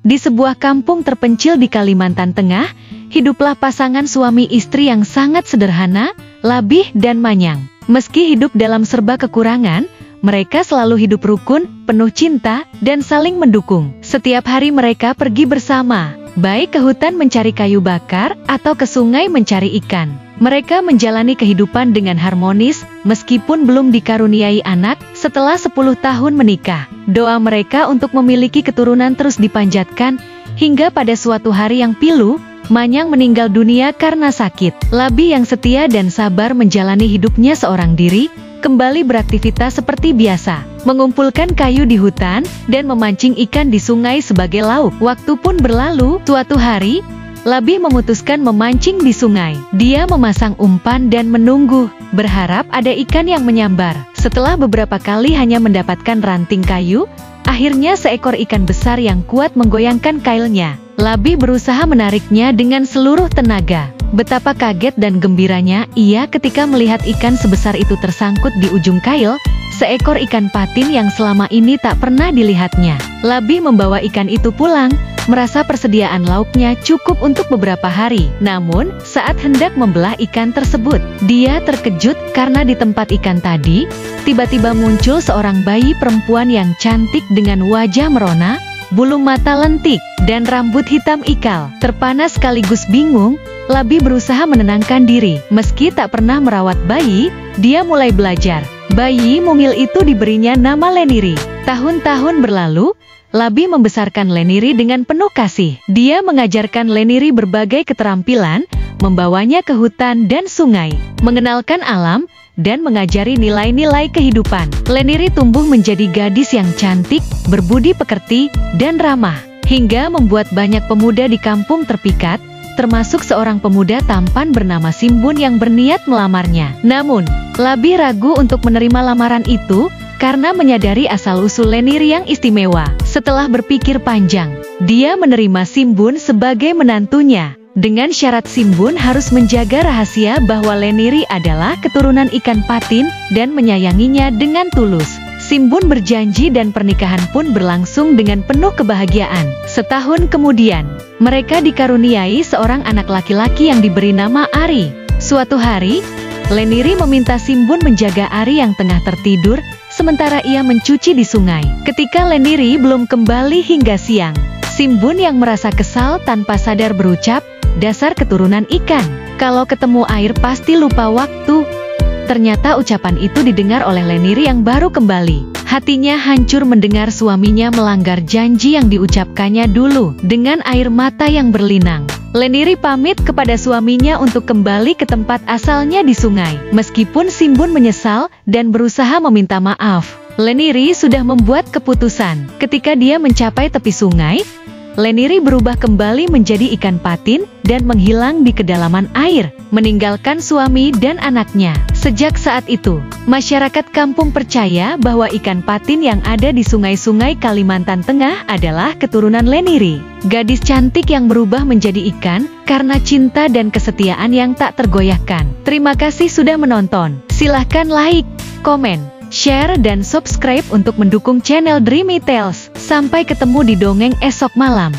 Di sebuah kampung terpencil di Kalimantan Tengah, hiduplah pasangan suami istri yang sangat sederhana, labih dan manyang. Meski hidup dalam serba kekurangan, mereka selalu hidup rukun, penuh cinta, dan saling mendukung. Setiap hari mereka pergi bersama, baik ke hutan mencari kayu bakar atau ke sungai mencari ikan. Mereka menjalani kehidupan dengan harmonis, meskipun belum dikaruniai anak. Setelah 10 tahun menikah, doa mereka untuk memiliki keturunan terus dipanjatkan, hingga pada suatu hari yang pilu, Manyang meninggal dunia karena sakit. Labi yang setia dan sabar menjalani hidupnya seorang diri, kembali beraktivitas seperti biasa, mengumpulkan kayu di hutan, dan memancing ikan di sungai sebagai lauk. Waktu pun berlalu, suatu hari, Labi memutuskan memancing di sungai. Dia memasang umpan dan menunggu, berharap ada ikan yang menyambar. Setelah beberapa kali hanya mendapatkan ranting kayu, akhirnya seekor ikan besar yang kuat menggoyangkan kailnya. Labi berusaha menariknya dengan seluruh tenaga. Betapa kaget dan gembiranya ia ketika melihat ikan sebesar itu tersangkut di ujung kail, seekor ikan patin yang selama ini tak pernah dilihatnya. Labi membawa ikan itu pulang, merasa persediaan lauknya cukup untuk beberapa hari. Namun, saat hendak membelah ikan tersebut, dia terkejut karena di tempat ikan tadi, tiba-tiba muncul seorang bayi perempuan yang cantik dengan wajah merona, bulu mata lentik, dan rambut hitam ikal. Terpana sekaligus bingung, Labi berusaha menenangkan diri. Meski tak pernah merawat bayi, dia mulai belajar. Bayi mungil itu diberinya nama Leniri. Tahun-tahun berlalu, Labi membesarkan Leniri dengan penuh kasih. Dia mengajarkan Leniri berbagai keterampilan, membawanya ke hutan dan sungai, mengenalkan alam, dan mengajari nilai-nilai kehidupan. Leniri tumbuh menjadi gadis yang cantik, berbudi pekerti, dan ramah, hingga membuat banyak pemuda di kampung terpikat, termasuk seorang pemuda tampan bernama Simbun yang berniat melamarnya. Namun, Labi ragu untuk menerima lamaran itu, karena menyadari asal-usul Leniri yang istimewa. Setelah berpikir panjang, dia menerima Simbun sebagai menantunya, dengan syarat Simbun harus menjaga rahasia bahwa Leniri adalah keturunan ikan patin, dan menyayanginya dengan tulus. Simbun berjanji dan pernikahan pun berlangsung dengan penuh kebahagiaan. Setahun kemudian, mereka dikaruniai seorang anak laki-laki yang diberi nama Ari. Suatu hari, Leniri meminta Simbun menjaga Ari yang tengah tertidur, sementara ia mencuci di sungai. Ketika Leniri belum kembali hingga siang, Simbun yang merasa kesal tanpa sadar berucap, "Dasar keturunan ikan, kalau ketemu air pasti lupa waktu." Ternyata ucapan itu didengar oleh Leniri yang baru kembali. Hatinya hancur mendengar suaminya melanggar janji yang diucapkannya dulu. Dengan air mata yang berlinang, Leniri pamit kepada suaminya untuk kembali ke tempat asalnya di sungai. Meskipun Simbun menyesal dan berusaha meminta maaf, Leniri sudah membuat keputusan. Ketika dia mencapai tepi sungai, Leniri berubah kembali menjadi ikan patin dan menghilang di kedalaman air, meninggalkan suami dan anaknya. Sejak saat itu, masyarakat kampung percaya bahwa ikan patin yang ada di sungai-sungai Kalimantan Tengah adalah keturunan Leniri, gadis cantik yang berubah menjadi ikan karena cinta dan kesetiaan yang tak tergoyahkan. Terima kasih sudah menonton. Silahkan like, komen, share, dan subscribe untuk mendukung channel Dreamy Tales. Sampai ketemu di dongeng esok malam.